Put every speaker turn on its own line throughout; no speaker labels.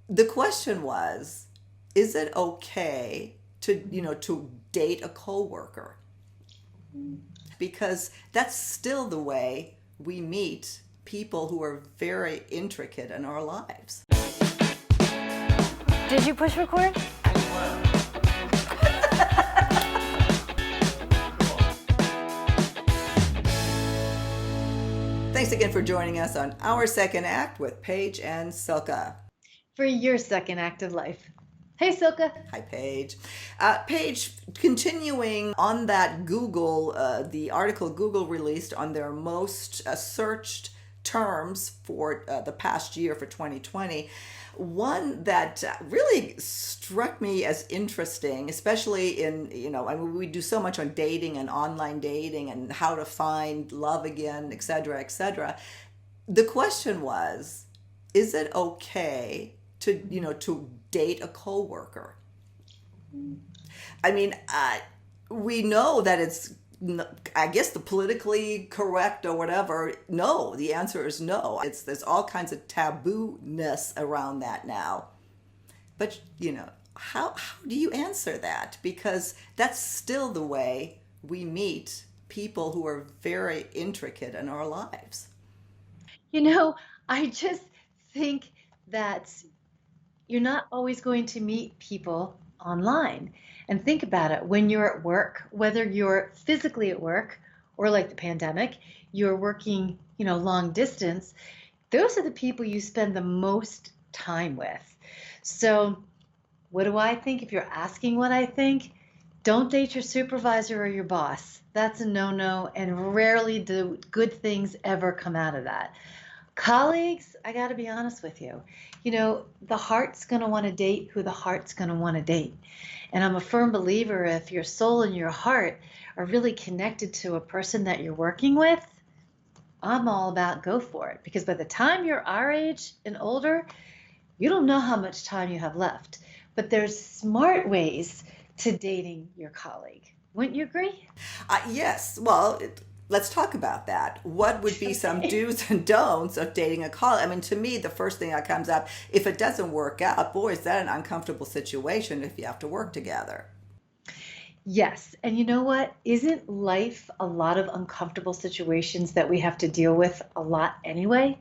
The question was, is it okay to date a coworker? Because that's still the way we meet people who are very intricate in our lives.
Did you push record?
Thanks again for joining us on Our Second Act with Paige and Silka.
For your second act of life. Hey, Silka.
Hi, Paige. Paige, continuing on that the article Google released on their most searched terms for the past year for 2020, one that really struck me as interesting, especially we do so much on dating and online dating and how to find love again, et cetera, et cetera. The question was, is it okay to date a coworker? I mean, we know that it's, I guess, the politically correct or whatever. No, the answer is no. There's all kinds of taboo-ness around that now. But how do you answer that? Because that's still the way we meet people who are very intricate in our lives.
You know, I just think that you're not always going to meet people online. And think about it, when you're at work, whether you're physically at work or like the pandemic, you're working, long distance, those are the people you spend the most time with. So what do I think? If you're asking what I think, don't date your supervisor or your boss. That's a no-no, and rarely do good things ever come out of that. Colleagues, I got to be honest with you. The heart's going to want to date who the heart's going to want to date. And I'm a firm believer, if your soul and your heart are really connected to a person that you're working with, I'm all about go for it. Because by the time you're our age and older, you don't know how much time you have left. But there's smart ways to dating your colleague. Wouldn't you agree?
Yes. Well, let's talk about that. What would be some do's and don'ts of dating a colleague? I mean, to me, the first thing that comes up, if it doesn't work out, boy, is that an uncomfortable situation if you have to work together.
Yes. And you know what? Isn't life a lot of uncomfortable situations that we have to deal with a lot anyway?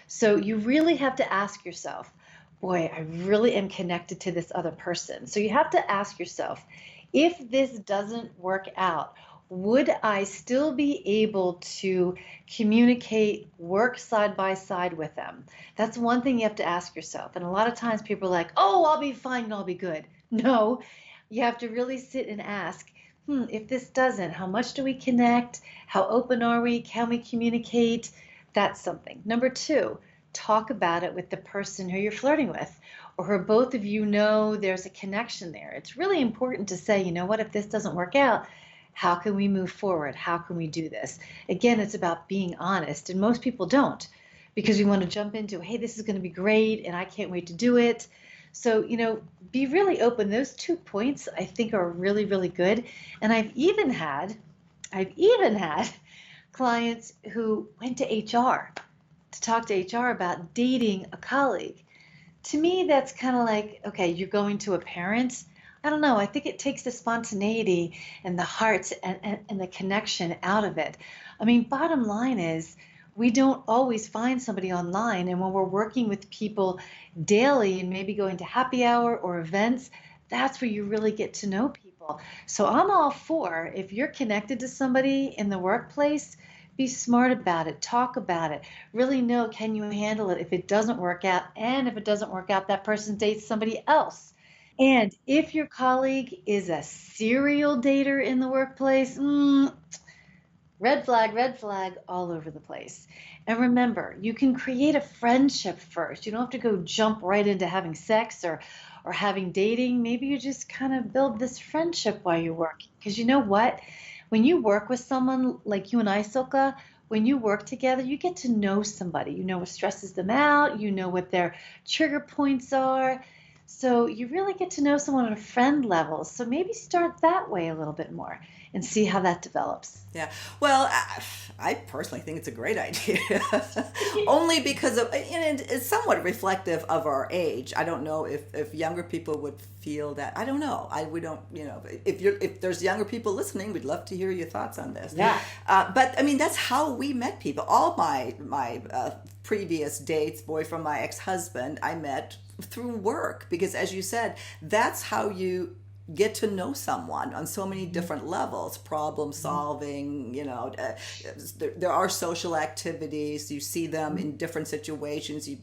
So you really have to ask yourself, boy, I really am connected to this other person. So you have to ask yourself, if this doesn't work out, would I still be able to communicate, work side by side with them? That's one thing you have to ask yourself. And a lot of times people are like, oh, I'll be fine and I'll be good. No, you have to really sit and ask, if this doesn't, how much do we connect? How open are we? Can we communicate? That's something. Number two, talk about it with the person who you're flirting with, or who both of you know there's a connection there. It's really important to say, you know what, if this doesn't work out, how can we move forward? How can we do this? Again, it's about being honest, and most people don't, because we want to jump into, hey, this is going to be great, and I can't wait to do it. So, be really open. Those 2 points I think are really, really good. And I've even had clients who went to HR to talk to HR about dating a colleague. To me, that's kind of like, okay, you're going to a parent. I don't know. I think it takes the spontaneity and the heart and the connection out of it. I mean, bottom line is, we don't always find somebody online. And when we're working with people daily and maybe going to happy hour or events, that's where you really get to know people. So I'm all for, if you're connected to somebody in the workplace, be smart about it, talk about it, really know, can you handle it if it doesn't work out? And if it doesn't work out, that person dates somebody else. And if your colleague is a serial dater in the workplace, red flag all over the place. And remember, you can create a friendship first. You don't have to go jump right into having sex or having dating. Maybe you just kind of build this friendship while you're working. Because you know what? When you work with someone like you and I, Silka, when you work together, you get to know somebody. You know what stresses them out. You know what their trigger points are. So you really get to know someone on a friend level. So maybe start that way a little bit more. and see how that develops.
Yeah. Well, I personally think it's a great idea, only because of, and it's somewhat reflective of our age. I don't know if younger people would feel that. I don't know. We don't. If there's younger people listening, we'd love to hear your thoughts on this.
Yeah.
But I mean, that's how we met people. All my previous dates, boyfriend, my ex-husband, I met through work because, as you said, that's how you get to know someone on so many different levels. Problem solving, there are social activities. You see them in different situations. You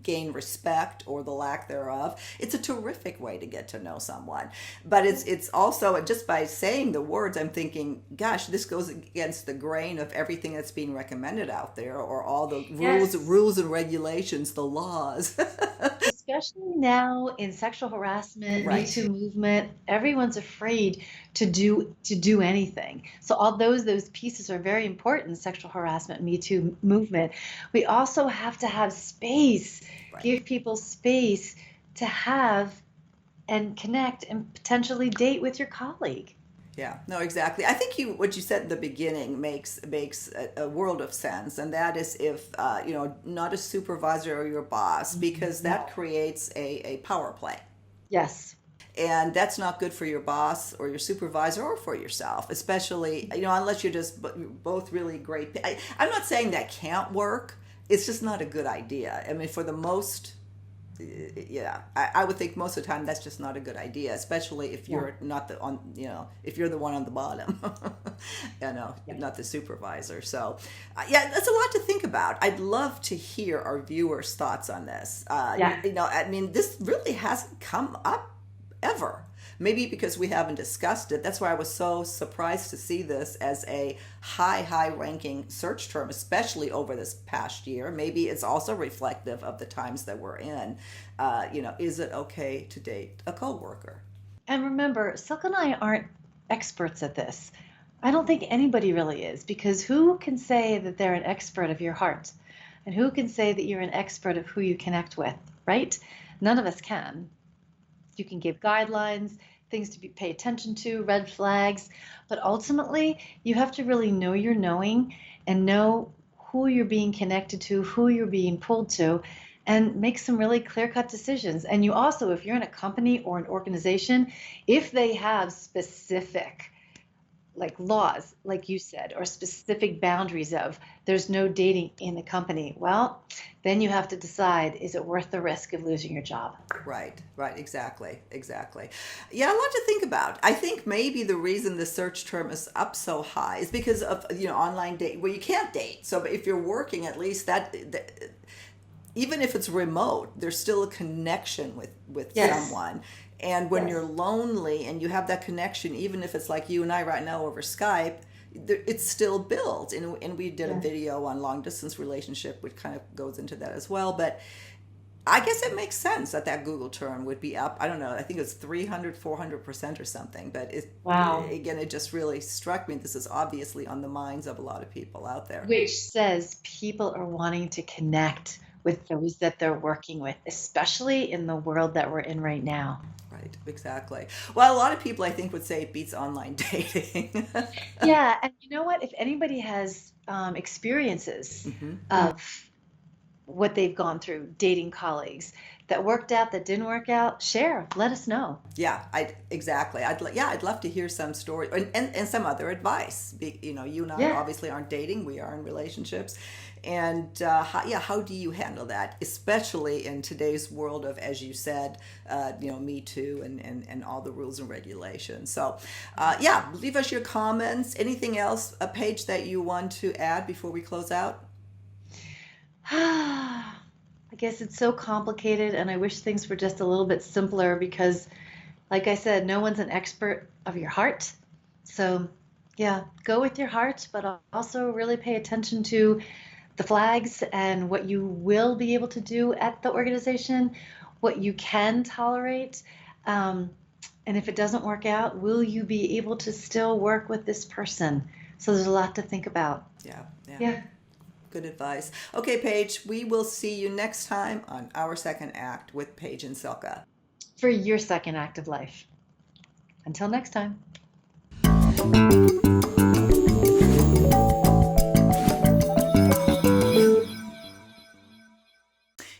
gain respect or the lack thereof. It's a terrific way to get to know someone. But it's also, just by saying the words, I'm thinking, gosh, this goes against the grain of everything that's being recommended out there, or all the rules and regulations, the laws.
Especially now in sexual harassment,
Right.
Me Too movement, everyone's afraid to do anything. So all those pieces are very important. Sexual harassment, Me Too movement. We also have to have space,
Right.
give people space to have and connect and potentially date with your colleague.
Yeah, no, exactly. I think what you said at the beginning makes a world of sense, and that is if not a supervisor or your boss, because that creates a power play,
Yes.
and that's not good for your boss or your supervisor or for yourself, especially unless you're just both really great. I'm not saying that can't work. It's just not a good idea. I mean, for the most. Yeah, I would think most of the time that's just not a good idea, especially if you're not if you're the one on the bottom, not the supervisor. So, that's a lot to think about. I'd love to hear our viewers' thoughts on this. I mean, this really hasn't come up ever. Maybe because we haven't discussed it. That's why I was so surprised to see this as a high ranking search term, especially over this past year. Maybe it's also reflective of the times that we're in. Is it okay to date a coworker?
And remember, Silk and I aren't experts at this. I don't think anybody really is, because who can say that they're an expert of your heart? And who can say that you're an expert of who you connect with, right? None of us can. You can give guidelines, things to pay attention to, red flags, but ultimately you have to really know your knowing and know who you're being connected to, who you're being pulled to, and make some really clear-cut decisions. And you also, if you're in a company or an organization, if they have specific laws, like you said, or specific boundaries of there's no dating in the company, well, then you have to decide, is it worth the risk of losing your job?
Right, exactly. Yeah, a lot to think about. I think maybe the reason the search term is up so high is because of online date where you can't date. So if you're working, at least that even if it's remote, there's still a connection with someone. And when you're lonely and you have that connection, even if it's like you and I right now over Skype, it's still built. And we did a video on long distance relationship, which kind of goes into that as well. But I guess it makes sense that Google term would be up. I don't know. I think it was 400% or something. But again, it just really struck me. This is obviously on the minds of a lot of people out there.
Which says people are wanting to connect with those that they're working with, especially in the world that we're in right now.
Right, exactly. Well, a lot of people, I think, would say it beats online dating.
Yeah, and you know what? If anybody has experiences of what they've gone through, dating colleagues that worked out, that didn't work out, share, let us know.
Yeah, I'd love to hear some story and some other advice. You and I obviously aren't dating; we are in relationships. And how do you handle that, especially in today's world of, as you said, Me Too and all the rules and regulations. So, leave us your comments. Anything else, Paige, that you want to add before we close out?
I guess it's so complicated, and I wish things were just a little bit simpler because, like I said, no one's an expert of your heart. So, go with your heart, but also really pay attention to the flags and what you will be able to do at the organization, what you can tolerate. And if it doesn't work out, will you be able to still work with this person? So there's a lot to think about.
Yeah. Good advice. Okay, Paige, we will see you next time on Our Second Act with Paige and Silka.
For your second act of life. Until next time.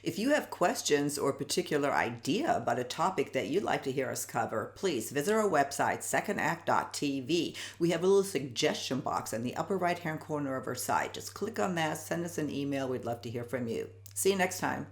If you have questions or particular idea about a topic that you'd like to hear us cover, please visit our website, secondact.tv. We have a little suggestion box in the upper right-hand corner of our site. Just click on that, send us an email. We'd love to hear from you. See you next time.